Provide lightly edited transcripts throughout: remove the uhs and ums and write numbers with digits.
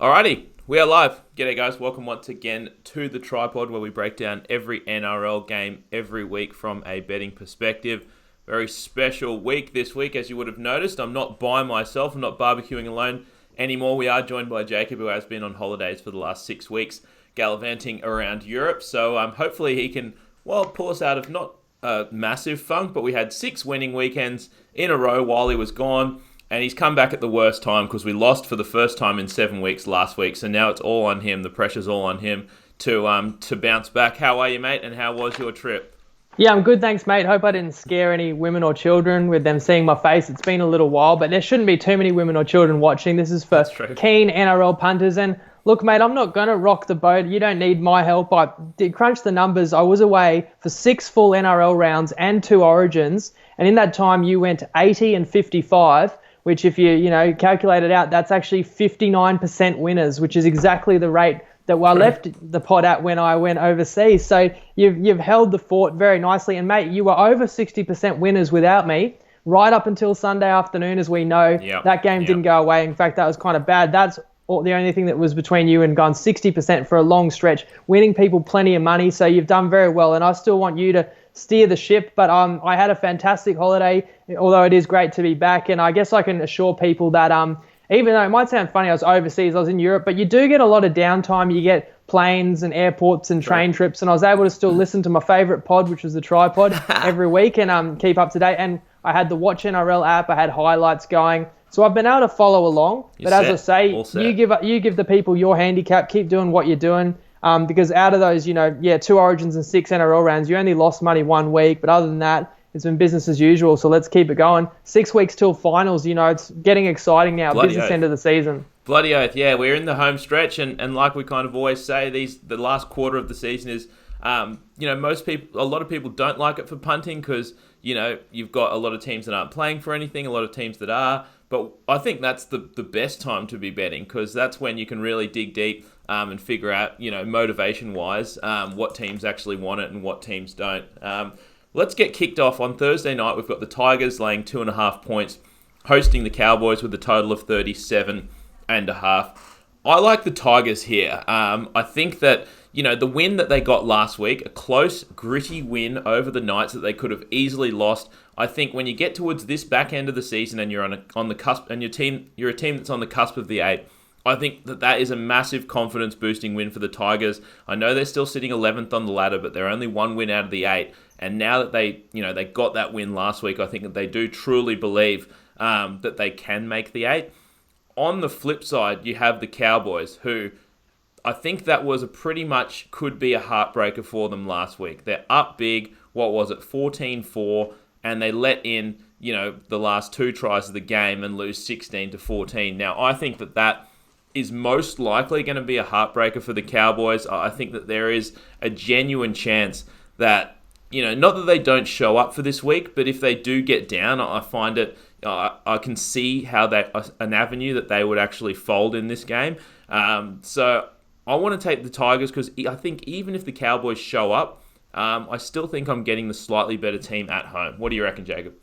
Alrighty, we are live. G'day guys, welcome once again to the Tripod where we break down every NRL game every week from a betting perspective. Very special week this week, as you would have noticed. I'm not by myself, I'm not barbecuing alone anymore. We are joined by Jacob, who has been on holidays for the last 6 weeks, gallivanting around Europe. So hopefully he can, pull us out of not a massive funk, but we had 6 winning weekends in a row while he was gone. And he's come back at the worst time because we lost for the first time in 7 weeks last week. So now it's all on him. The pressure's all on him to bounce back. How are you, mate? And how was your trip? Yeah, I'm good, thanks, mate. Hope I didn't scare any women or children with them seeing my face. It's been a little while, but there shouldn't be too many women or children watching. This is for keen NRL punters. And look, mate, I'm not going to rock the boat. You don't need my help. I did crunch the numbers. I was away for 6 full NRL rounds and 2 origins. And in that time, you went 80 and 55. Which if you calculate it out, that's actually 59% winners, which is exactly the rate that I left the pod at when I went overseas. So you've held the fort very nicely. And, mate, you were over 60% winners without me right up until Sunday afternoon, as we know. That game didn't go away. In fact, that was kind of bad. That's the only thing that was between you and gone 60% for a long stretch, winning people plenty of money. So you've done very well, and I still want you to steer the ship. But I had a fantastic holiday, although it is great to be back. And I guess I can assure people that even though it might sound funny, I was overseas, I was in Europe, but you do get a lot of downtime. You get planes and airports and train trips, and I was able to still listen to my favourite pod, which was the Tripod, every week and keep up to date. And I had the Watch NRL app. I had highlights going. So I've been able to follow along. But as I say, you give the people your handicap. Keep doing what you're doing. Because out of those, 2 origins and 6 NRL rounds, you only lost money 1 week. But other than that, it's been business as usual. So let's keep it going. 6 weeks till finals. It's getting exciting now. Business end of the season. Bloody oath. Yeah, we're in the home stretch. And like we kind of always say, the last quarter of the season is, a lot of people don't like it for punting because, you've got a lot of teams that aren't playing for anything, a lot of teams that are. But I think that's the best time to be betting because that's when you can really dig deep and figure out, motivation-wise, what teams actually want it and what teams don't. Let's get kicked off. On Thursday night, we've got the Tigers laying 2.5 points, hosting the Cowboys with a total of 37.5. I like the Tigers here. I think that, the win that they got last week, a close, gritty win over the Knights that they could have easily lost. I think when you get towards this back end of the season and you're on the cusp, and you're a team that's on the cusp of the 8, I think that is a massive confidence-boosting win for the Tigers. I know they're still sitting 11th on the ladder, but they're only 1 win out of the 8. And now that they got that win last week, I think that they do truly believe that they can make the 8. On the flip side, you have the Cowboys, who I think that was pretty much could be a heartbreaker for them last week. They're up big, 14-4, and they let in, the last 2 tries of the game and lose 16-14. Now, I think that is most likely going to be a heartbreaker for the Cowboys. I think that there is a genuine chance that, not that they don't show up for this week, but if they do get down, I find it, I can see how an avenue that they would actually fold in this game. So I want to take the Tigers because I think even if the Cowboys show up, I still think I'm getting the slightly better team at home. What do you reckon, Jacob?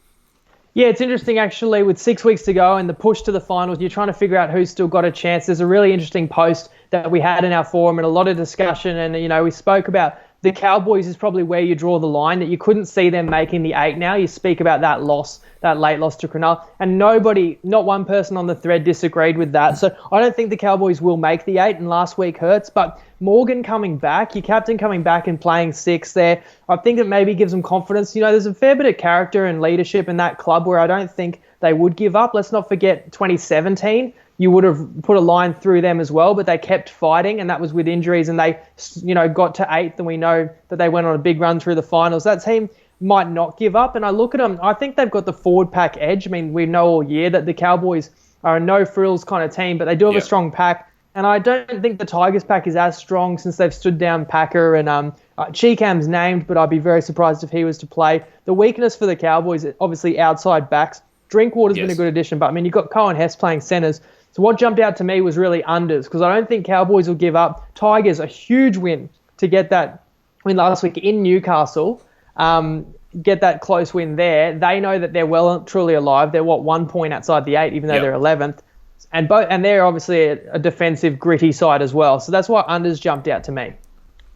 Yeah, it's interesting actually with 6 weeks to go and the push to the finals, you're trying to figure out who's still got a chance. There's a really interesting post that we had in our forum and a lot of discussion and, we spoke about the Cowboys is probably where you draw the line, that you couldn't see them making the 8 now. You speak about that late loss to Cronulla, and not one person on the thread disagreed with that. So I don't think the Cowboys will make the 8, and last week hurts, but Morgan coming back, your captain coming back and playing 6 there, I think it maybe gives them confidence. There's a fair bit of character and leadership in that club where I don't think they would give up. Let's not forget 2017. You would have put a line through them as well, but they kept fighting, and that was with injuries, and they, got to 8th, and we know that they went on a big run through the finals. That team might not give up, and I look at them, I think they've got the forward pack edge. I mean, we know all year that the Cowboys are a no-frills kind of team, but they do have a strong pack, and I don't think the Tigers pack is as strong since they've stood down Packer, and Cheekham's named, but I'd be very surprised if he was to play. The weakness for the Cowboys is obviously outside backs. Drinkwater's been a good addition, but I mean, you've got Cohen Hess playing centres. So what jumped out to me was really unders, because I don't think Cowboys will give up. Tigers, a huge win to get that win last week in Newcastle. get that close win there. They know that they're well and truly alive. They're, 1 point outside the 8, even though they're 11th. And they're obviously a defensive, gritty side as well. So that's why unders jumped out to me.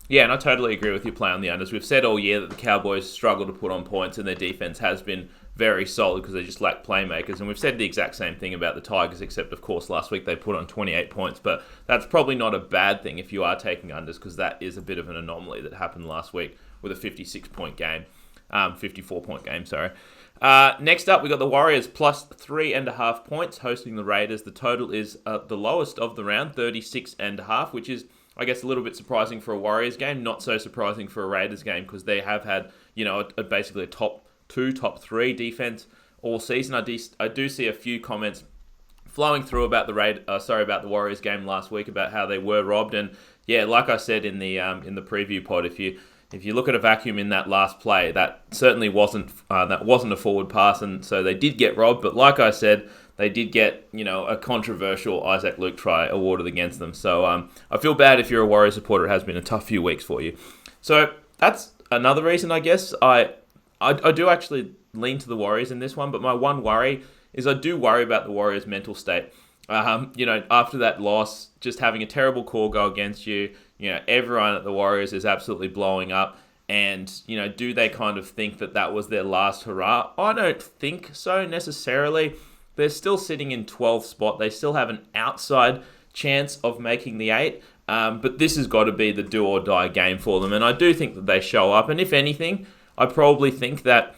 Yeah, and I totally agree with your play on the unders. We've said all year that the Cowboys struggle to put on points, and their defense has been very solid because they just lack playmakers. And we've said the exact same thing about the Tigers, except, of course, last week they put on 28 points. But that's probably not a bad thing if you are taking unders, because that is a bit of an anomaly that happened last week with a 56-point game. 54-point game, sorry. Next up, we got the Warriors plus 3.5 points hosting the Raiders. The total is the lowest of the round, 36.5, which is, I guess, a little bit surprising for a Warriors game. Not so surprising for a Raiders game because they have had, basically a top 2, top 3 defense all season. I do see a few comments flowing through about the Warriors game last week about how they were robbed. And yeah, like I said in the preview pod, if you look at a vacuum in that last play, that certainly wasn't a forward pass, and so they did get robbed. But like I said, they did get a controversial Isaac Luke try awarded against them. So I feel bad if you're a Warriors supporter. It has been a tough few weeks for you. So that's another reason, I guess. I do actually lean to the Warriors in this one, but my one worry is I do worry about the Warriors' mental state. After that loss, just having a terrible call go against you, everyone at the Warriors is absolutely blowing up. And, do they kind of think that was their last hurrah? I don't think so necessarily. They're still sitting in 12th spot. They still have an outside chance of making the 8. But this has got to be the do or die game for them. And I do think that they show up. And if anything, I probably think that,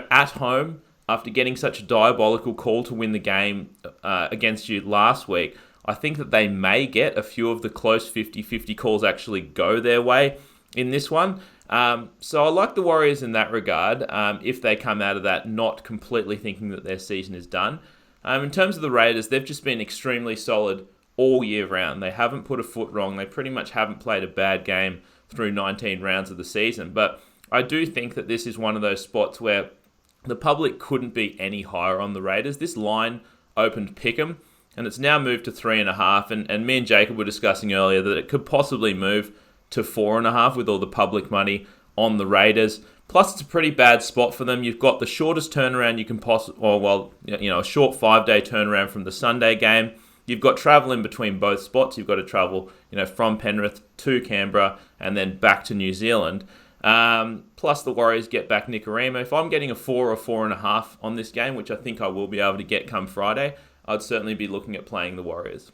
at home, after getting such a diabolical call to win the game against you last week, I think that they may get a few of the close 50-50 calls actually go their way in this one. So I like the Warriors in that regard, if they come out of that not completely thinking that their season is done. In terms of the Raiders, they've just been extremely solid all year round. They haven't put a foot wrong. They pretty much haven't played a bad game through 19 rounds of the season. But I do think that this is one of those spots where the public couldn't be any higher on the Raiders. This line opened pick'em, and it's now moved to 3.5. And me and Jacob were discussing earlier that it could possibly move to 4.5 with all the public money on the Raiders. Plus, it's a pretty bad spot for them. You've got the shortest turnaround you can a short 5-day turnaround from the Sunday game. You've got travel in between both spots. You've got to travel, from Penrith to Canberra and then back to New Zealand. Plus, the Warriors get back Nicarima. If I'm getting a 4 or 4.5 on this game, which I think I will be able to get come Friday, I'd certainly be looking at playing the Warriors.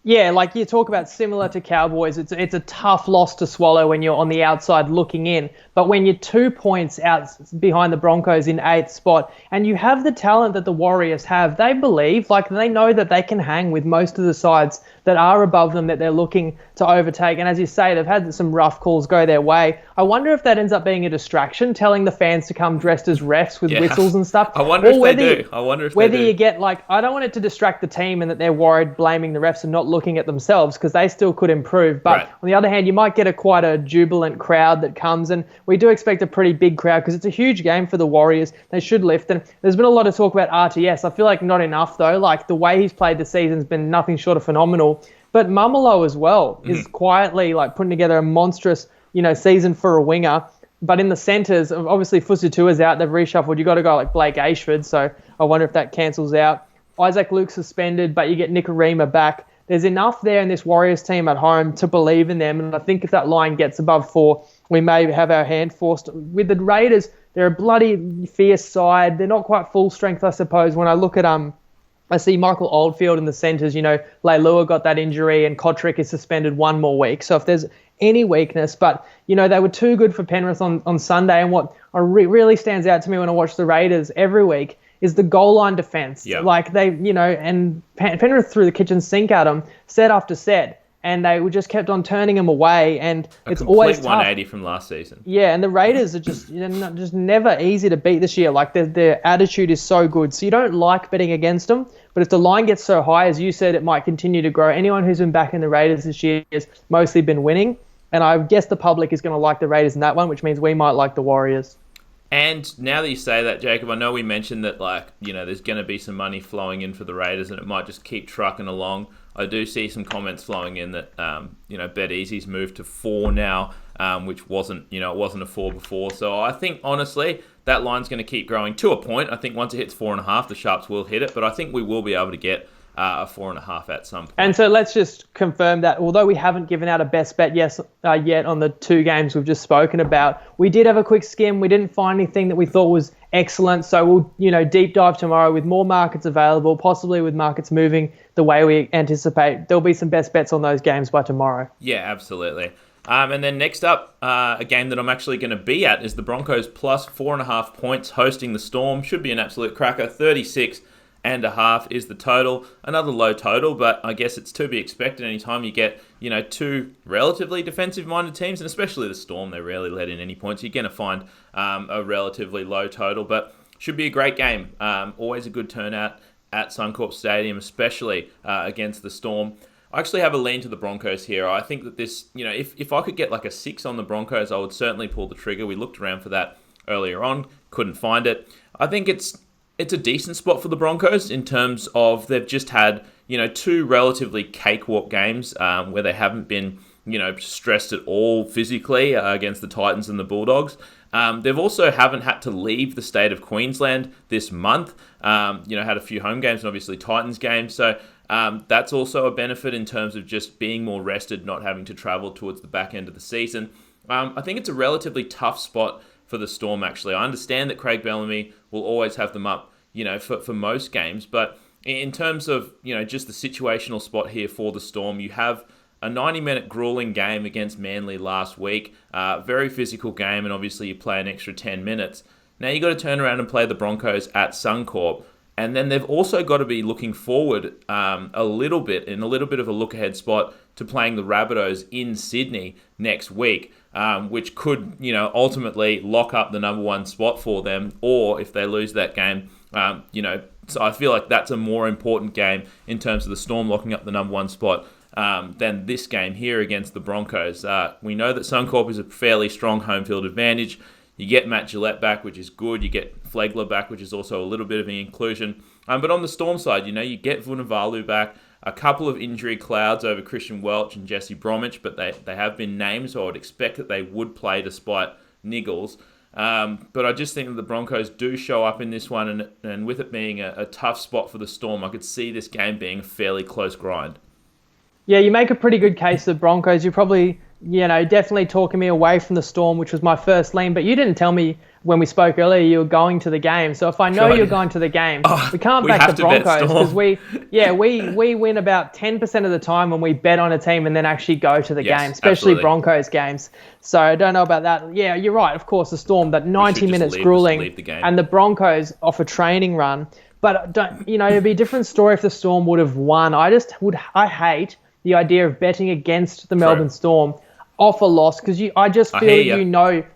Yeah, like you talk about similar to Cowboys, it's a tough loss to swallow when you're on the outside looking in. But when you're 2 points out behind the Broncos in 8th spot, and you have the talent that the Warriors have, they believe, they know that they can hang with most of the sides that are above them that they're looking to overtake. And as you say, they've had some rough calls go their way. I wonder if that ends up being a distraction, telling the fans to come dressed as refs with whistles and stuff. I wonder if they do. Whether you get, I don't want it to distract the team and that they're worried blaming the refs and not looking at themselves, because they still could improve. But on the other hand, you might get quite a jubilant crowd that comes, and we do expect a pretty big crowd because it's a huge game for the Warriors. They should lift. And there's been a lot of talk about RTS. I feel like not enough, though. The way he's played this season's been nothing short of phenomenal. But Mumalo as well is quietly putting together a monstrous, season for a winger. But in the centres, obviously Fusitua's out. They've reshuffled. You've got to go like Blake Ashford. So I wonder if that cancels out. Isaac Luke suspended, but you get Nicarima back. There's enough there in this Warriors team at home to believe in them. And I think if that line gets above 4, we may have our hand forced. With the Raiders, they're a bloody fierce side. They're not quite full strength, I suppose. When I look at I see Michael Oldfield in the centres. Leilua got that injury and Kotrick is suspended 1 more week. So if there's any weakness, but, they were too good for Penrith on Sunday. And what really stands out to me when I watch the Raiders every week is the goal line defence. Yep. And Penrith threw the kitchen sink at them set after set. And they just kept on turning them away, and it's always tough. 180 from last season. Yeah, and the Raiders are just just never easy to beat this year. Their attitude is so good, so you don't like betting against them. But if the line gets so high, as you said, it might continue to grow. Anyone who's been backing the Raiders this year has mostly been winning, and I guess the public is going to like the Raiders in that one, which means we might like the Warriors. And now that you say that, Jacob, I know we mentioned that, there's going to be some money flowing in for the Raiders and it might just keep trucking along. I do see some comments flowing in that, BetEasy's moved to 4 now, which wasn't a 4 before. So I think, honestly, that line's going to keep growing to a point. I think once it hits 4.5, the Sharps will hit it. But I think we will be able to get a 4.5 at some point. And so let's just confirm that although we haven't given out a best bet yet on the two games we've just spoken about, we did have a quick skim. We didn't find anything that we thought was excellent. So we'll, deep dive tomorrow with more markets available, possibly with markets moving the way we anticipate. There'll be some best bets on those games by tomorrow. Yeah, absolutely. And then next up, a game that I'm actually going to be at is the Broncos plus 4.5 points hosting the Storm. Should be an absolute cracker. 36.5 is the total. Another low total, but I guess it's to be expected anytime you get, two relatively defensive-minded teams, and especially the Storm. They rarely let in any points. You're going to find a relatively low total, but should be a great game. Always a good turnout at Suncorp Stadium, especially against the Storm. I actually have a lean to the Broncos here. I think that this, if I could get like a 6 on the Broncos, I would certainly pull the trigger. We looked around for that earlier on, couldn't find it. I think it's a decent spot for the Broncos in terms of they've just had, two relatively cakewalk games where they haven't been, stressed at all physically against the Titans and the Bulldogs. They've also haven't had to leave the state of Queensland this month. Had a few home games and obviously Titans games. So that's also a benefit in terms of just being more rested, not having to travel towards the back end of the season. I think it's a relatively tough spot for the Storm, actually. I understand that Craig Bellamy will always have them up, for most games. But in terms of, just the situational spot here for the Storm, you have a 90-minute grueling game against Manly last week. Very physical game, and obviously you play an extra 10 minutes. Now you've got to turn around and play the Broncos at Suncorp. And then they've also got to be looking forward a little bit of a look-ahead spot to playing the Rabbitohs in Sydney next week, which could, ultimately lock up the number one spot for them. Or if they lose that game, so I feel like that's a more important game in terms of the Storm locking up the number one spot than this game here against the Broncos. We know that Suncorp is a fairly strong home field advantage. You get Matt Gillette back, which is good. You get Flegler back, which is also a little bit of an inclusion. But on the Storm side, you get Vunivalu back. A couple of injury clouds over Christian Welch and Jesse Bromwich, but they have been named, so I would expect that they would play despite niggles. But I just think that the Broncos do show up in this one, and with it being a tough spot for the Storm, I could see this game being a fairly close grind. Yeah, you make a pretty good case for the Broncos. You're probably, definitely talking me away from the Storm, which was my first lean. But you didn't tell me when we spoke earlier you were going to the game. So if I know you're going to the game, we can't back the Broncos because we win about 10% of the time when we bet on a team and then actually go to the game, especially absolutely. Broncos games. So I don't know about that. Yeah, you're right. Of course, the Storm, but 90 minutes grueling, and the Broncos off a training run. But it'd be a different story if the Storm would have won. I hate the idea of betting against the Melbourne Storm off a loss because I just feel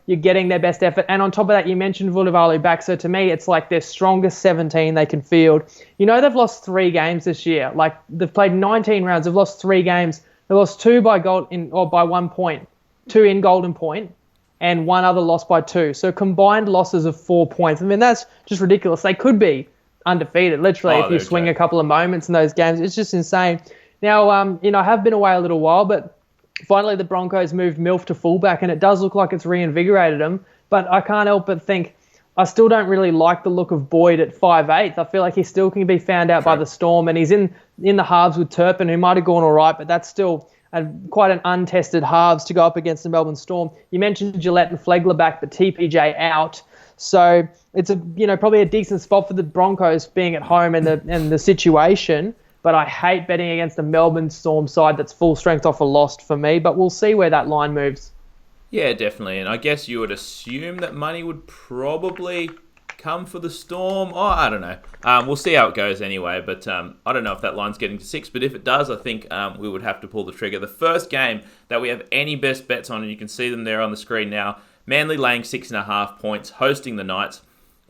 you're getting their best effort. And on top of that, you mentioned Vunivalu back. So to me, it's like their strongest 17 they can field. They've lost 3 games this year. Like they've played 19 rounds. They've lost 3 games. They lost 2 by 1 point, 2 in Golden Point, and 1 other loss by 2. So combined losses of 4 points. I mean, that's just ridiculous. They could be undefeated, literally, if you swing a couple of moments in those games. It's just insane. Now, I have been away a little while, but finally the Broncos moved Milf to fullback, and it does look like it's reinvigorated him. But I can't help but think I still don't really like the look of Boyd at 5'8". I feel like he still can be found out by the Storm, and he's in the halves with Turpin, who might have gone all right, but that's still quite an untested halves to go up against the Melbourne Storm. You mentioned Gillette and Flegler back, but TPJ out. So it's probably a decent spot for the Broncos being at home and the situation. But I hate betting against the Melbourne Storm side that's full strength off a loss for me. But we'll see where that line moves. Yeah, definitely. And I guess you would assume that money would probably come for the Storm. Oh, I don't know. We'll see how it goes anyway. But I don't know if that line's getting to 6. But if it does, I think we would have to pull the trigger. The first game that we have any best bets on, and you can see them there on the screen now, Manly laying 6.5 points, hosting the Knights,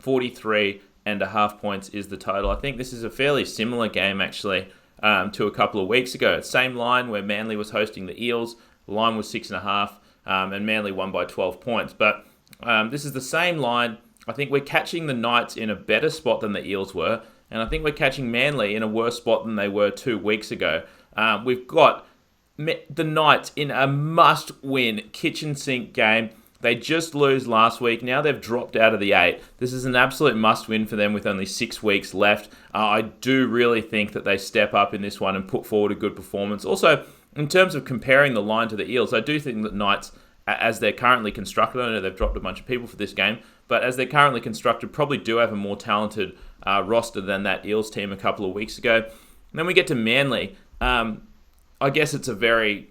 43.5 points is the total. I think this is a fairly similar game, actually, to a couple of weeks ago. Same line where Manly was hosting the Eels. The line was 6.5, and Manly won by 12 points. But this is the same line. I think we're catching the Knights in a better spot than the Eels were, and I think we're catching Manly in a worse spot than they were 2 weeks ago. We've got the Knights in a must-win kitchen sink game They just lose last week. Now they've dropped out of the 8. This is an absolute must-win for them with only 6 weeks left. I do really think that they step up in this one and put forward a good performance. Also, in terms of comparing the line to the Eels, I do think that Knights, as they're currently constructed, I know they've dropped a bunch of people for this game, but as they're currently constructed, probably do have a more talented roster than that Eels team a couple of weeks ago. And then we get to Manly. I guess it's a very,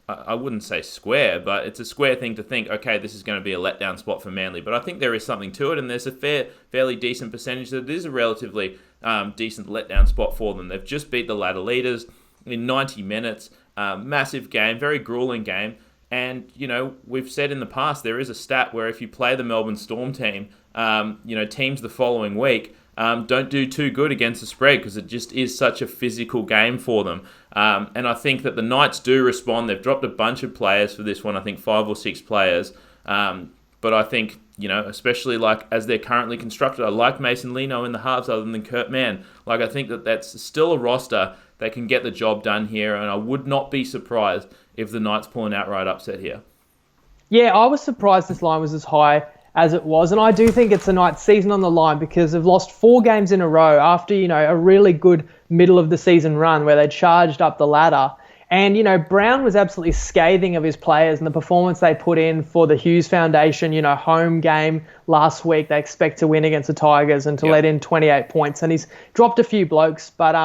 I wouldn't say square, but it's a square thing to think, okay, this is going to be a letdown spot for Manly. But I think there is something to it, and there's a fairly decent percentage that it is a relatively decent letdown spot for them. They've just beat the ladder leaders in 90 minutes. Massive game, very grueling game. And, we've said in the past, there is a stat where if you play the Melbourne Storm team, teams the following week, don't do too good against the spread because it just is such a physical game for them. And I think that the Knights do respond. They've dropped a bunch of players for this one, I think 5 or 6 players. But I think, especially as they're currently constructed, I like Mason Lino in the halves other than Kurt Mann. I think that that's still a roster that can get the job done here, and I would not be surprised if the Knights pull an outright upset here. Yeah, I was surprised this line was as high as it was, and I do think it's a Knights season on the line because they've lost 4 games in a row after, a really good middle of the season run where they charged up the ladder. And, Brown was absolutely scathing of his players and the performance they put in for the Hughes Foundation, home game last week. They expect to win against the Tigers and to let in 28 points. And he's dropped a few blokes, but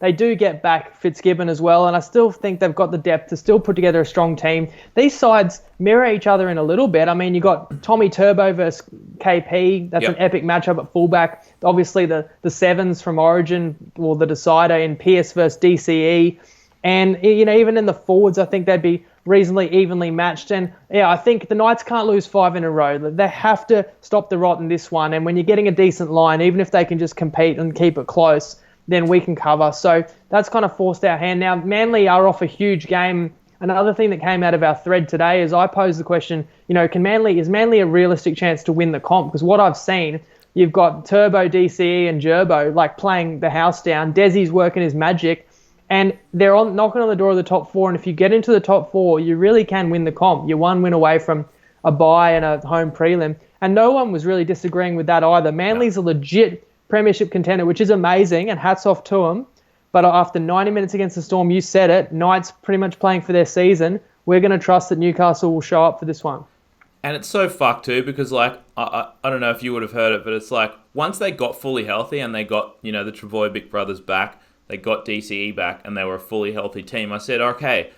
they do get back Fitzgibbon as well, and I still think they've got the depth to still put together a strong team. These sides mirror each other in a little bit. I mean, you got Tommy Turbo versus KP. That's an epic matchup at fullback. Obviously, the Sevens from Origin, or the decider in Pearce versus DCE. And, even in the forwards, I think they'd be reasonably evenly matched. And, I think the Knights can't lose 5 in a row. They have to stop the rot in this one. And when you're getting a decent line, even if they can just compete and keep it close, then we can cover. So that's kind of forced our hand. Now, Manly are off a huge game. Another thing that came out of our thread today is I posed the question, is Manly a realistic chance to win the comp? Because what I've seen, you've got Turbo, DCE and Gerbo playing the house down. Desi's working his magic. And they're knocking on the door of the top 4. And if you get into the top 4, you really can win the comp. You're 1 win away from a bye and a home prelim. And no one was really disagreeing with that either. Manly's a legit premiership contender, which is amazing, and hats off to them. But after 90 minutes against the Storm, you said it, Knights pretty much playing for their season. We're going to trust that Newcastle will show up for this one. And it's so fucked too, because I don't know if you would have heard it, but it's once they got fully healthy and they got, the Travojevic brothers back, they got DCE back, and they were a fully healthy team, I said, okay,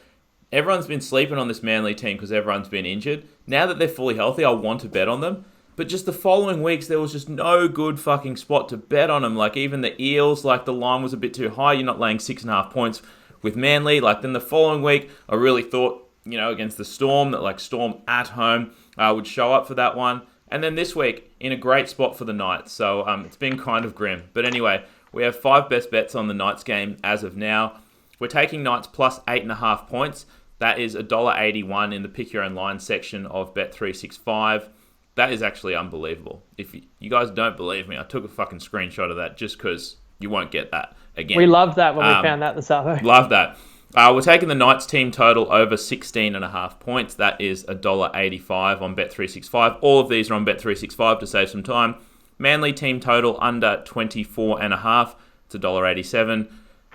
everyone's been sleeping on this Manly team because everyone's been injured. Now that they're fully healthy, I want to bet on them. But just the following weeks, there was just no good fucking spot to bet on them. Even the Eels, the line was a bit too high. You're not laying 6.5 points with Manly. Then the following week, I really thought, against the Storm, that Storm at home would show up for that one. And then this week, in a great spot for the Knights. So it's been kind of grim. But anyway, we have 5 best bets on the Knights game as of now. We're taking Knights plus 8.5 points. That is $1.81 in the pick your own line section of Bet365. That is actually unbelievable. If you guys don't believe me, I took a fucking screenshot of that just because you won't get that again. We loved that when we found that this afternoon. Love that. We're taking the Knights team total over 16.5 points. That is $1.85 on Bet365. All of these are on Bet365 to save some time. Manly team total under 24.5. It's $1.87.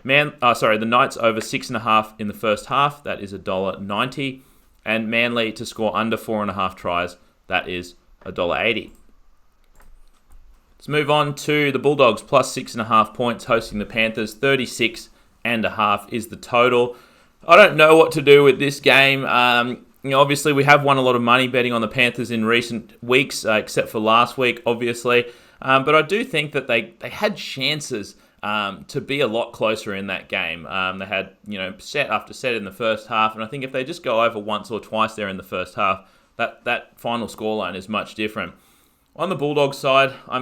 The Knights over 6.5 in the first half. That is $1.90. And Manly to score under 4.5 tries. That is $1.80. Let's move on to the Bulldogs plus 6.5 points hosting the Panthers. 36.5 is the total. I don't know what to do with this game. Obviously, we have won a lot of money betting on the Panthers in recent weeks, except for last week, obviously. But I do think that they had chances to be a lot closer in that game. They had set after set in the first half, and I think if they just go over once or twice there in the first half, that final scoreline is much different. On the Bulldogs side, I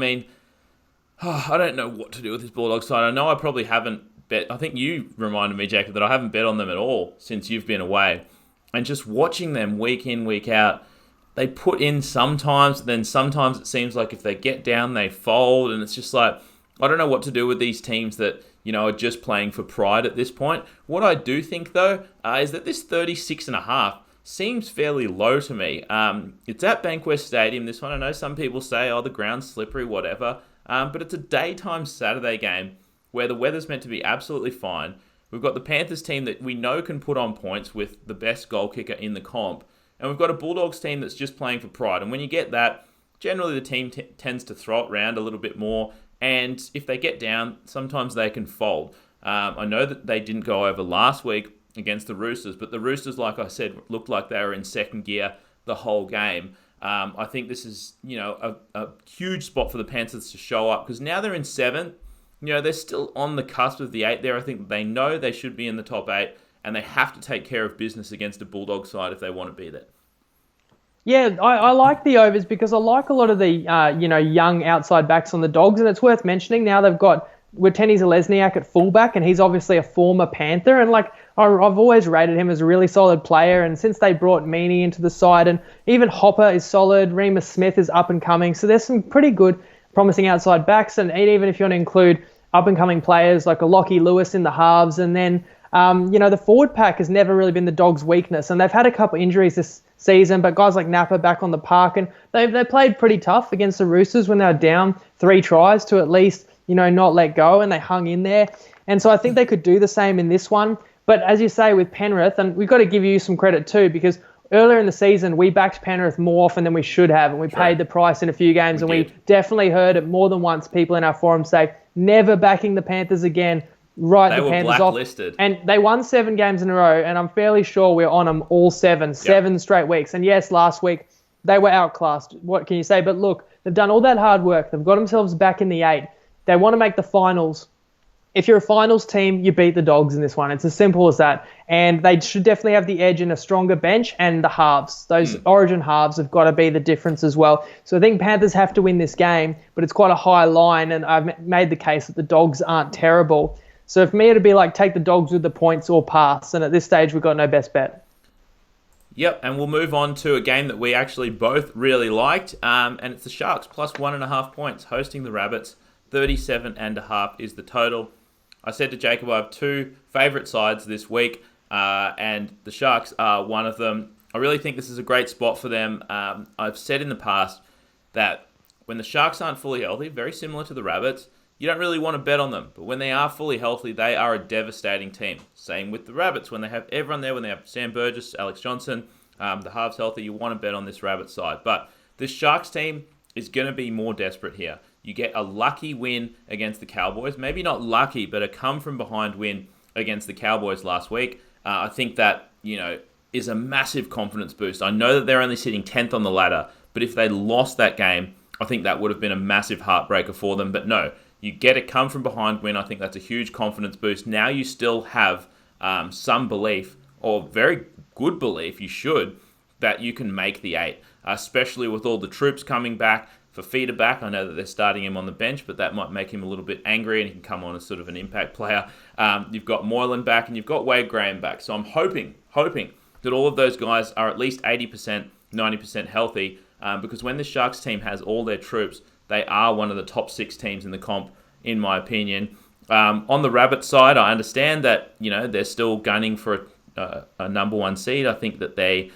don't know what to do with this Bulldogs side. I know I probably haven't bet. I think you reminded me, Jacob, that I haven't bet on them at all since you've been away. And just watching them week in, week out, they put in sometimes, then sometimes it seems like if they get down, they fold. And it's just I don't know what to do with these teams that, are just playing for pride at this point. What I do think, though, is that this 36.5 seems fairly low to me. It's at Bankwest Stadium, this one. I know some people say, the ground's slippery, whatever. But it's a daytime Saturday game where the weather's meant to be absolutely fine. We've got the Panthers team that we know can put on points with the best goal kicker in the comp. And we've got a Bulldogs team that's just playing for pride. And when you get that, generally the team tends to throw it around a little bit more. And if they get down, sometimes they can fold. I know that they didn't go over last week against the Roosters, but the Roosters, like I said, looked like they were in second gear the whole game. I think this is, a huge spot for the Panthers to show up because now they're in 7th. They're still on the cusp of the 8 there. I think they know they should be in the top 8 and they have to take care of business against a Bulldog side if they want to be there. Yeah, I like the overs because I like a lot of the, young outside backs on the Dogs, and it's worth mentioning now they've got Witeni Zelezniak at fullback, and he's obviously a former Panther, and I've always rated him as a really solid player, and since they brought Meaney into the side, and even Hopper is solid, Remus Smith is up and coming, so there's some pretty good, promising outside backs, and even if you want to include up and coming players like a Lockie Lewis in the halves, and then the forward pack has never really been the Dogs' weakness, and they've had a couple injuries this season, but guys like Napa back on the park, and they played pretty tough against the Roosters when they were down 3 tries to at least not let go, and they hung in there. And so I think they could do the same in this one. But as you say with Penrith, and we've got to give you some credit too, because earlier in the season, we backed Penrith more often than we should have, and we paid the price in a few games, we definitely heard it more than once, people in our forum say, never backing the Panthers again, write the Panthers blacklisted. off. And they won 7 games in a row, and I'm fairly sure we're on them all 7 straight weeks. And yes, last week, they were outclassed. What can you say? But look, they've done all that hard work. They've got themselves back in the 8. They want to make the finals. If you're a finals team, you beat the Dogs in this one. It's as simple as that. And they should definitely have the edge in a stronger bench and the halves. Those Origin halves have got to be the difference as well. So I think Panthers have to win this game, but it's quite a high line, and I've made the case that the Dogs aren't terrible. So for me, it'd be like take the Dogs with the points or pass. And at this stage, we've got no best bet. Yep, and we'll move on to a game that we actually both really liked, and it's the Sharks plus 1.5 points hosting the Rabbits. 37.5 is the total. I said to Jacob I have 2 favourite sides this week, and the Sharks are one of them. I really think this is a great spot for them. I've said in the past that when the Sharks aren't fully healthy, very similar to the Rabbits, you don't really want to bet on them. But when they are fully healthy, they are a devastating team. Same with the Rabbits. When they have everyone there, when they have Sam Burgess, Alex Johnson, the halves healthy, you want to bet on this Rabbit side. But this Sharks team is going to be more desperate here. You get a lucky win against the Cowboys. Maybe not lucky, but a come-from-behind win against the Cowboys last week. I think that, is a massive confidence boost. I know that they're only sitting 10th on the ladder, but if they lost that game, I think that would have been a massive heartbreaker for them. But no, you get a come-from-behind win. I think that's a huge confidence boost. Now you still have some belief, or very good belief, you should, that you can make the 8, especially with all the troops coming back. Fafita back, I know that they're starting him on the bench, but that might make him a little bit angry and he can come on as sort of an impact player. You've got Moylan back and you've got Wade Graham back. So I'm hoping that all of those guys are at least 80%, 90% healthy, because when the Sharks team has all their troops, they are one of the top 6 teams in the comp, in my opinion. On the Rabbit side, I understand that, they're still gunning for a number 1 seed. I think that they,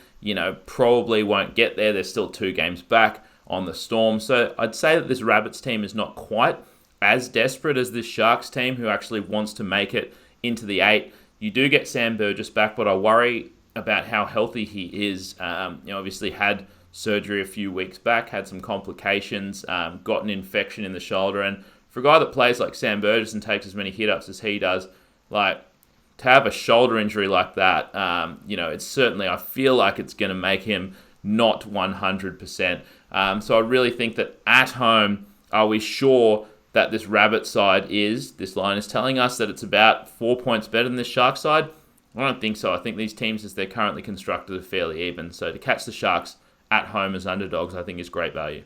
probably won't get there. They're still 2 games back on the Storm. So I'd say that this Rabbits team is not quite as desperate as this Sharks team, who actually wants to make it into the 8. You do get Sam Burgess back, but I worry about how healthy he is. Obviously had surgery a few weeks back, had some complications, got an infection in the shoulder, and for a guy that plays like Sam Burgess and takes as many hit-ups as he does, to have a shoulder injury like that, it's certainly, I feel like it's going to make him not 100%. So I really think that at home, are we sure that this Rabbit side this line is telling us that it's about 4 points better than this Shark side? I don't think so. I think these teams, as they're currently constructed, are fairly even. So to catch the Sharks at home as underdogs, I think is great value.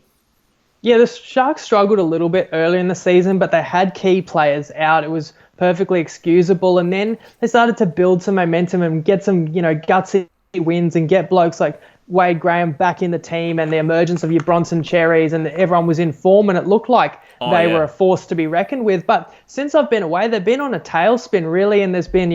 Yeah, the Sharks struggled a little bit early in the season, but they had key players out. It was perfectly excusable. And then they started to build some momentum and get some, gutsy wins and get blokes like Wade Graham back in the team and the emergence of your Bronson Cherries, and everyone was in form, and it looked like were a force to be reckoned with. But since I've been away, they've been on a tailspin really, and there's been,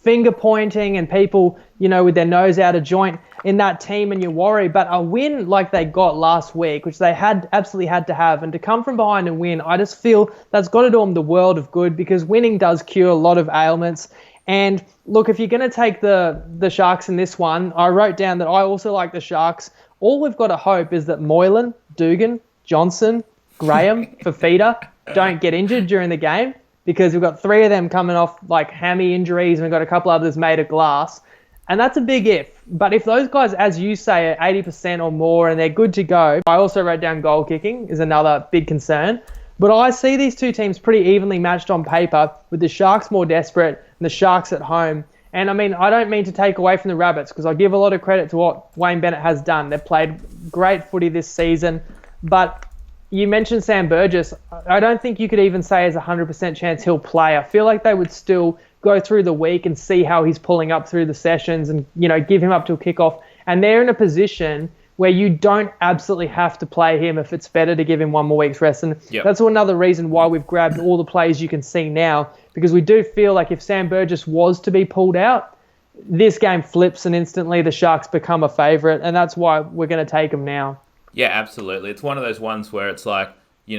finger pointing and people, with their nose out of joint in that team, and you worry. But a win like they got last week, which they absolutely had to have, and to come from behind and win, I just feel that's got to do them the world of good, because winning does cure a lot of ailments. And look, if you're going to take the Sharks in this one, I wrote down that I also like the Sharks. All we've got to hope is that Moylan, Dugan, Johnson, Graham, Fafita don't get injured during the game, because we've got 3 of them coming off like hammy injuries, and we've got a couple others made of glass. And that's a big if. But if those guys, as you say, are 80% or more and they're good to go, I also wrote down goal kicking is another big concern. But I see these two teams pretty evenly matched on paper, with the Sharks more desperate and the Sharks at home. And I mean, I don't mean to take away from the Rabbits, because I give a lot of credit to what Wayne Bennett has done. They've played great footy this season. But you mentioned Sam Burgess. I don't think you could even say there's a 100% chance he'll play. I feel like they would still go through the week and see how he's pulling up through the sessions and, give him up till kickoff. And they're in a position where you don't absolutely have to play him if it's better to give him one more week's rest. And That's another reason why we've grabbed all the plays you can see now, because we do feel like if Sam Burgess was to be pulled out, this game flips and instantly the Sharks become a favourite, and that's why we're going to take them now. Yeah, absolutely. It's one of those ones where it's like, we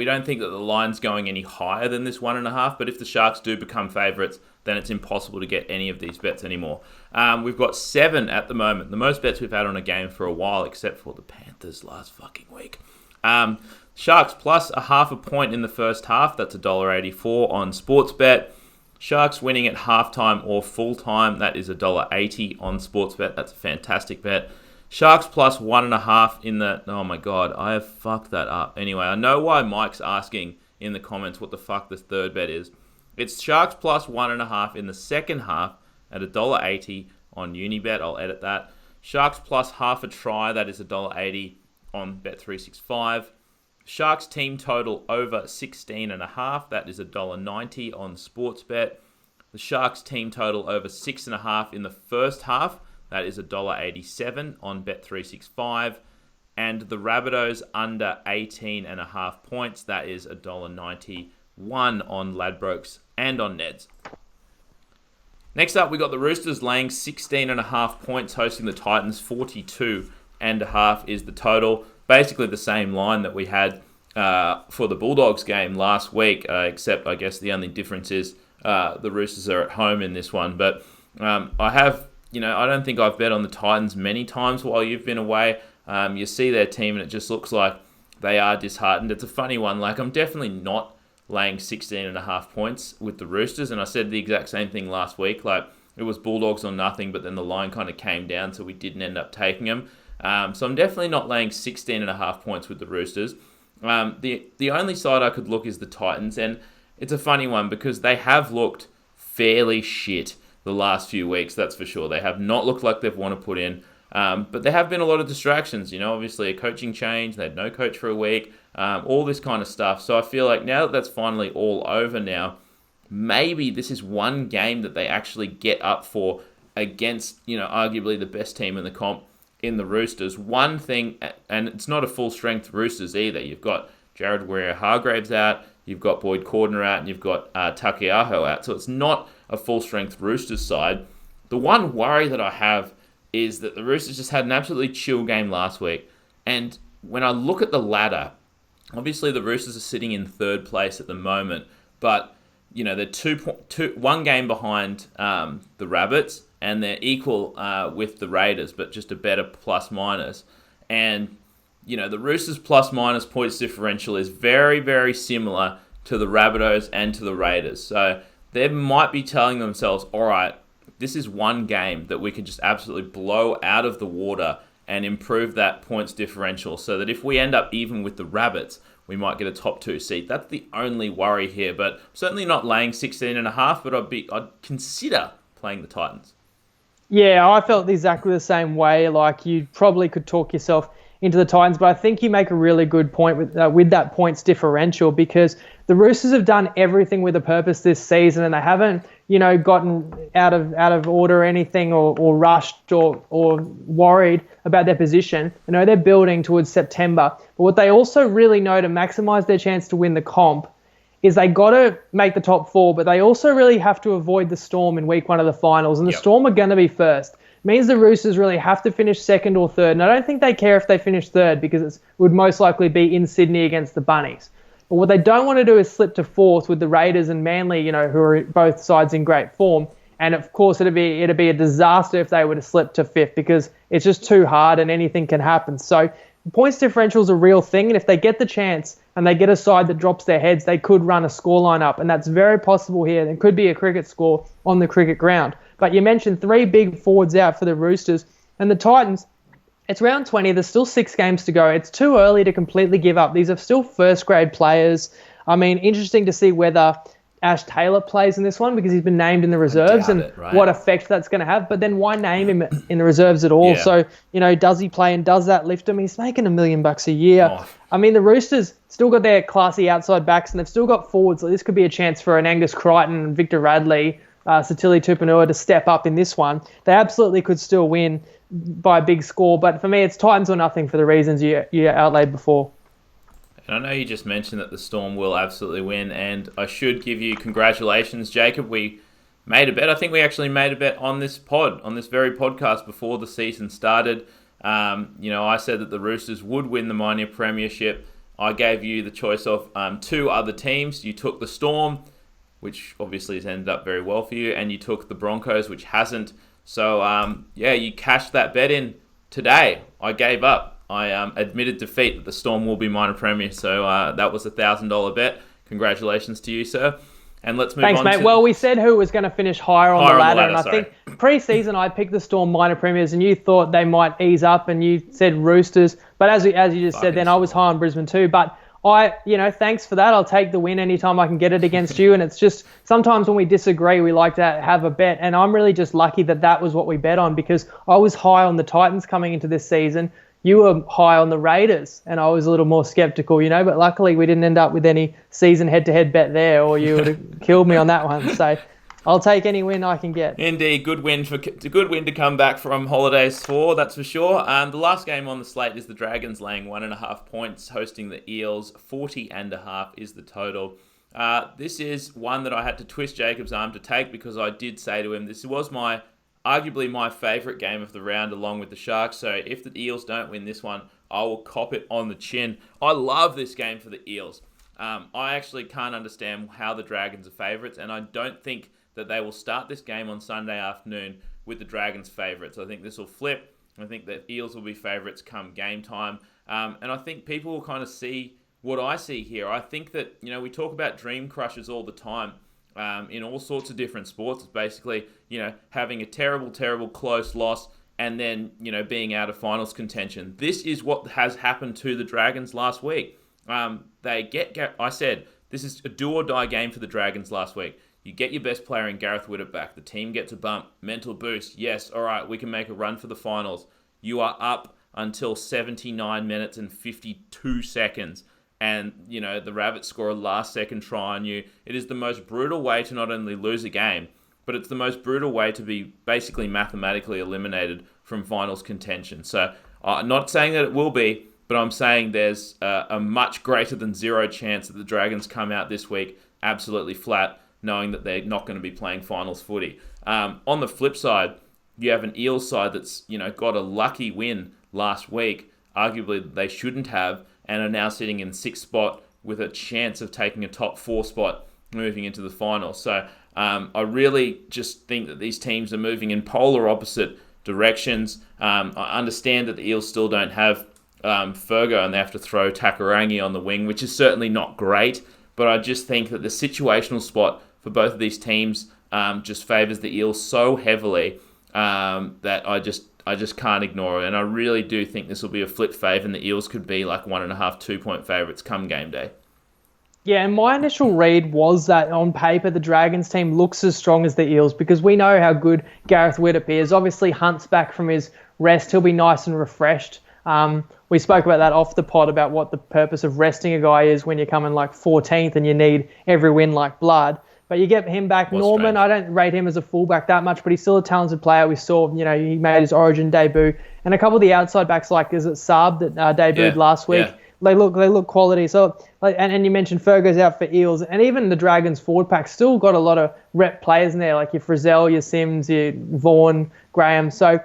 don't think that the line's going any higher than this 1.5, but if the Sharks do become favourites, then it's impossible to get any of these bets anymore. We've got 7 at the moment, the most bets we've had on a game for a while, except for the Panthers last fucking week. Sharks plus a 0.5 point in the first half, that's $1.84 on Sportsbet. Sharks winning at halftime or full time, that is $1.80 on Sportsbet. That's a fantastic bet. Sharks plus 1.5 in the... Oh my God, I have fucked that up. Anyway, I know why Mike's asking in the comments what the fuck this third bet is. It's Sharks plus 1.5 in the second half at $1.80 on Unibet. I'll edit that. Sharks plus half a try, that is $1.80 on Bet365. Sharks team total over 16.5, that is $1.90 on Sportsbet. The Sharks team total over 6.5 in the first half, that is $1.87 on Bet365. And the Rabbitohs under 18.5 points, that is $1.91 on Ladbrokes and on Neds. Next up, we got the Roosters laying 16.5 points, hosting the Titans. 42.5 is the total. Basically the same line that we had for the Bulldogs game last week, except I guess the only difference is the Roosters are at home in this one. But I don't think I've bet on the Titans many times while you've been away. You see their team and it just looks like they are disheartened. It's a funny one. Like, I'm definitely not laying 16.5 points with the Roosters, and I said the exact same thing last week. Like, it was Bulldogs or nothing, but then the line kind of came down, so we didn't end up taking them. So I'm definitely not laying 16.5 points with the Roosters. The only side I could look is the Titans, and it's a funny one because they have looked fairly shit the last few weeks, that's for sure. They have not looked like they've want to put in, but there have been a lot of distractions. Obviously a coaching change, they had no coach for a week, all this kind of stuff. So I feel like now that that's finally all over now, maybe this is one game that they actually get up for against, arguably the best team in the comp in the Roosters. One thing, and it's not a full-strength Roosters either. You've got Jared Warrior-Hargraves out, you've got Boyd Cordner out, and you've got Takiaho out. So it's not a full-strength Roosters side. The one worry that I have is that the Roosters just had an absolutely chill game last week. And when I look at the ladder, obviously the Roosters are sitting in third place at the moment, but they're one game behind the Rabbits, and they're equal with the Raiders, but just a better plus-minus. And the Roosters plus-minus points differential is very, very similar to the Rabbitohs and to the Raiders. So they might be telling themselves, all right, this is one game that we could just absolutely blow out of the water and improve that points differential so that if we end up even with the Rabbits, we might get a top 2 seed. That's the only worry here, but certainly not laying 16.5, but I'd consider playing the Titans. Yeah, I felt exactly the same way. Like, you probably could talk yourself into the Titans, but I think you make a really good point with that points differential, because the Roosters have done everything with a purpose this season, and they haven't, gotten out of order or anything, or rushed or worried about their position. They're building towards September, but what they also really know to maximise their chance to win the comp is they got to make the top 4, but they also really have to avoid the Storm in week 1 of the finals. And the Storm are going to be first. It means the Roosters really have to finish second or third. And I don't think they care if they finish third because it would most likely be in Sydney against the Bunnies. But what they don't want to do is slip to fourth with the Raiders and Manly, who are both sides in great form. And of course, it'd be a disaster if they were to slip to fifth because it's just too hard and anything can happen. So points differential is a real thing. And if they get the chance and they get a side that drops their heads, they could run a scoreline up. And that's very possible here. There could be a cricket score on the cricket ground. But you mentioned 3 big forwards out for the Roosters and the Titans. It's round 20. There's still 6 games to go. It's too early to completely give up. These are still first-grade players. I mean, interesting to see whether Ash Taylor plays in this one because he's been named in the reserves and what effect that's going to have. But then why name him in the reserves at all? Yeah. So, does he play and does that lift him? He's making $1 million a year. Oh. I mean, the Roosters still got their classy outside backs and they've still got forwards. So this could be a chance for an Angus Crichton, Victor Radley, Satili Tupanua to step up in this one. They absolutely could still win by a big score. But for me, it's Titans or nothing for the reasons you outlaid before. And I know you just mentioned that the Storm will absolutely win, and I should give you congratulations, Jacob. We made a bet. I think we actually made a bet on this very podcast before the season started. I said that the Roosters would win the minor premiership. I gave you the choice of 2 other teams. You took the Storm, which obviously has ended up very well for you, and you took the Broncos, which hasn't. So, you cashed that bet in today. I gave up. I admitted defeat that the Storm will be minor premier. So that was a $1,000 bet. Congratulations to you, sir. And let's move on. Thanks, mate. Well, we said who was going to finish higher on the ladder. And I think pre-season I picked the Storm minor premiers and you thought they might ease up and you said Roosters. But as you just said, then I was high on Brisbane too. But thanks for that. I'll take the win anytime I can get it against you. And it's just sometimes when we disagree, we like to have a bet. And I'm really just lucky that was what we bet on because I was high on the Titans coming into this season. You were high on the Raiders, and I was a little more skeptical, but luckily we didn't end up with any season head-to-head bet there, or you would have killed me on that one. So I'll take any win I can get. Indeed, good win to come back from holidays for, that's for sure. The last game on the slate is the Dragons laying 1.5 points, hosting the Eels. 40.5 is the total. This is one that I had to twist Jacob's arm to take because I did say to him, this was arguably my favourite game of the round along with the Sharks. So if the Eels don't win this one, I will cop it on the chin. I love this game for the Eels. I actually can't understand how the Dragons are favourites, and I don't think that they will start this game on Sunday afternoon with the Dragons favourites. I think this will flip. I think that Eels will be favourites come game time. And I think people will kind of see what I see here. I think that, we talk about dream crushes all the time. In all sorts of different sports. It's basically, having a terrible, terrible close loss and then, being out of finals contention. This is what has happened to the Dragons last week. I said, this is a do or die game for the Dragons last week. You get your best player in Gareth Widdop back. The team gets a bump, mental boost. Yes, all right, we can make a run for the finals. You are up until 79 minutes and 52 seconds. And, the Rabbits score a last-second try on you. It is the most brutal way to not only lose a game, but it's the most brutal way to be basically mathematically eliminated from finals contention. So, not saying that it will be, but I'm saying there's a much greater than 0 chance that the Dragons come out this week absolutely flat, knowing that they're not going to be playing finals footy. On the flip side, you have an Eels side that's, got a lucky win last week. Arguably, they shouldn't have, and are now sitting in 6th spot with a chance of taking a top 4 spot moving into the final. So I really just think that these teams are moving in polar opposite directions. I understand that the Eels still don't have Fergo and they have to throw Takarangi on the wing, which is certainly not great, but I just think that the situational spot for both of these teams just favours the Eels so heavily that I just can't ignore it. And I really do think this will be a flip fave and the Eels could be like 1.5, 2 point favourites come game day. Yeah, and my initial read was that on paper the Dragons team looks as strong as the Eels because we know how good Gareth Widdop is. Obviously Hunt's back from his rest. He'll be nice and refreshed. We spoke about that off the pod about what the purpose of resting a guy is when you're coming like 14th and you need every win like blood. But you get him back. Norman, I don't rate him as a fullback that much, but he's still a talented player. We saw, he made his Origin debut. And a couple of the outside backs, like, is it Saab that debuted last week? they look quality. So and you mentioned Fergo's out for Eels, and even the Dragons forward pack still got a lot of rep players in there, like your Frizzell, your Sims, your Vaughan, Graham. So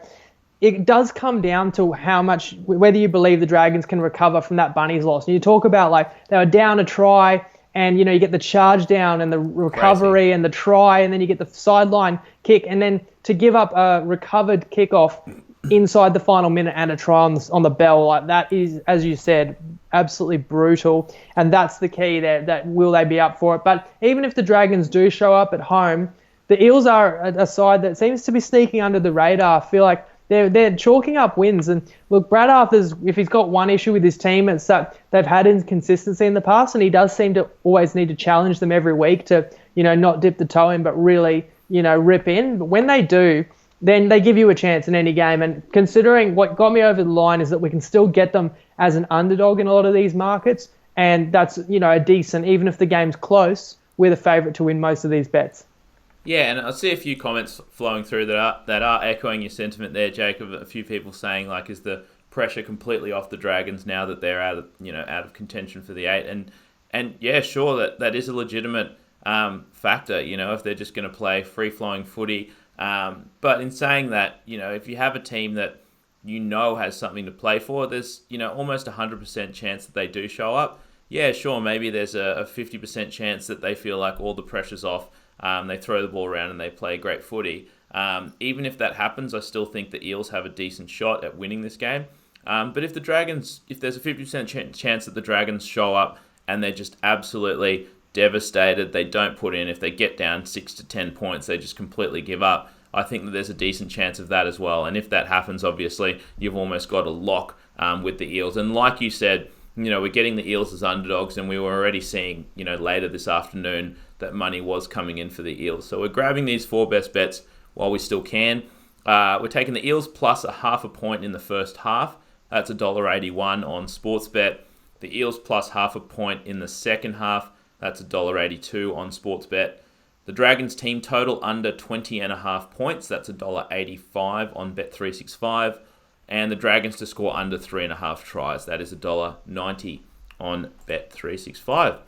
it does come down to how much, whether you believe the Dragons can recover from that Bunnies loss. And you talk about like they were down a try, and you get the charge down and the recovery and the try, and then you get the sideline kick, and then to give up a recovered kickoff inside the final minute and a try on the bell, like that is, as you said, absolutely brutal. And that's the key there. That will they be up for it? But even if the Dragons do show up at home, the Eels are a side that seems to be sneaking under the radar. I feel like they're chalking up wins. And look, Brad Arthur's, if he's got one issue with his team, it's that they've had inconsistency in the past, and he does seem to always need to challenge them every week to, not dip the toe in, but really, rip in. But when they do, then they give you a chance in any game. And considering what got me over the line is that we can still get them as an underdog in a lot of these markets. And that's, a decent, even if the game's close, we're the favourite to win most of these bets. Yeah, and I see a few comments flowing through that are echoing your sentiment there, Jacob. A few people saying, like, is the pressure completely off the Dragons now that they're out of contention for the 8? And yeah, sure, that is a legitimate factor, if they're just going to play free-flowing footy. But in saying that, if you have a team that has something to play for, there's, almost 100% chance that they do show up. Yeah, sure, maybe there's a 50% chance that they feel like all the pressure's off. They throw the ball around and they play great footy. Even if that happens, I still think the Eels have a decent shot at winning this game. But if there's a 50% chance that the Dragons show up and they're just absolutely devastated, they don't put in, if they get down 6 to 10 points, they just completely give up, I think that there's a decent chance of that as well. And if that happens, obviously, you've almost got a lock with the Eels. And like you said, we're getting the Eels as underdogs, and we were already seeing, later this afternoon that money was coming in for the Eels. So we're grabbing these 4 best bets while we still can. We're taking the Eels plus a half a point in the first half. That's $1.81 on Sportsbet. The Eels plus half a point in the second half. That's $1.82 on Sportsbet. The Dragons team total under 20.5 points. That's $1.85 on Bet365. And the Dragons to score under 3.5 tries. That is $1.90 on Bet365.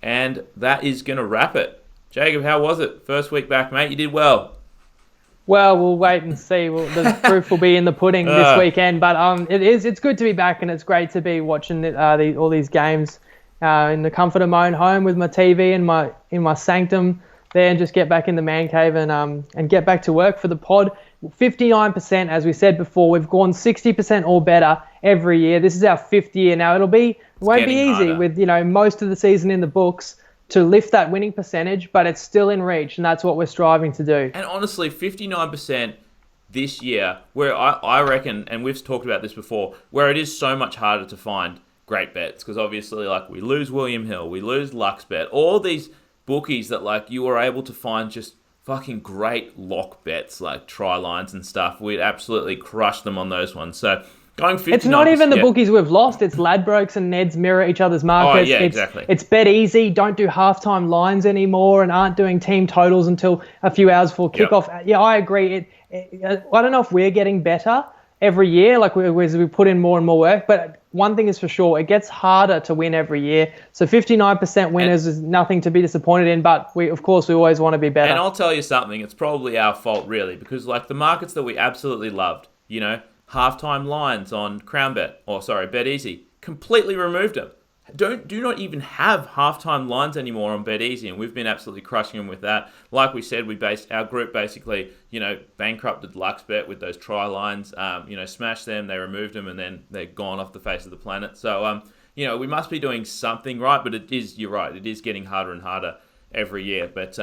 And that is going to wrap it. Jacob, how was it? First week back, mate. You did well. Well, we'll wait and see. The proof will be in the pudding this weekend. But it's good to be back, and it's great to be watching all these games in the comfort of my own home with my TV and in my sanctum there, and just get back in the man cave and get back to work for the pod. 59%, as we said before, we've gone 60% or better every year. This is our 5th year now. It won't be easy harder. With most of the season in the books to lift that winning percentage, but it's still in reach, and that's what we're striving to do. And honestly, 59% this year, where I reckon, and we've talked about this before, where it is so much harder to find great bets, because obviously, like, we lose William Hill, we lose Luxbet, all these bookies that, like, you were able to find just fucking great lock bets, like try lines and stuff. We'd absolutely crush them on those ones. So going 59%. It's not even the bookies we've lost. It's Ladbrokes and Neds mirror each other's markets. Oh, yeah, exactly. It's bet easy. Don't do halftime lines anymore, and aren't doing team totals until a few hours before kickoff. Yep. Yeah, I agree. I don't know if we're getting better every year, like we put in more and more work, but one thing is for sure, it gets harder to win every year. So 59% winners is nothing to be disappointed in, but we always want to be better. And I'll tell you something, it's probably our fault really, because like the markets that we absolutely loved, halftime lines on BetEasy, completely removed them. Do not even have halftime lines anymore on BetEasy, and we've been absolutely crushing them with that. Like we said, our group basically, bankrupted Luxbet with those try lines. Smashed them, they removed them, and then they're gone off the face of the planet. So, we must be doing something right, but you're right, it is getting harder and harder every year. But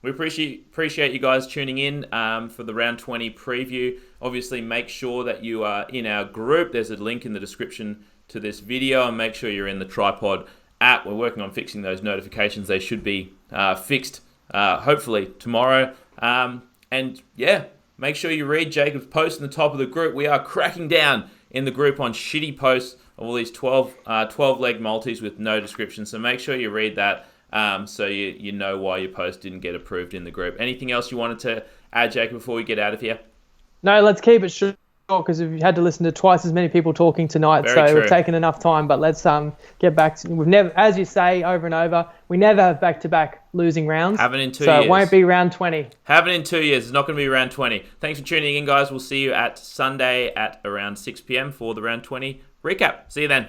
we appreciate you guys tuning in for the Round 20 preview. Obviously, make sure that you are in our group. There's a link in the description to this video, and make sure you're in the Tripod app. We're working on fixing those notifications. They should be fixed hopefully tomorrow. And yeah, make sure you read Jacob's post in the top of the group. We are cracking down in the group on shitty posts of all these 12-leg multis with no description. So make sure you read that so you know why your post didn't get approved in the group. Anything else you wanted to add, Jacob, before we get out of here? No, let's keep it short. because we've had to listen to twice as many people talking tonight. Very true. We've taken enough time. But let's get back to. We've never, as you say over and over, we never have back-to-back losing rounds. Have it in 2 so years. It won't be round 20. Have it in 2 years. It's not going to be round 20. Thanks for tuning in, guys. We'll see you at Sunday at around 6 p.m. for the round 20 recap. See you then.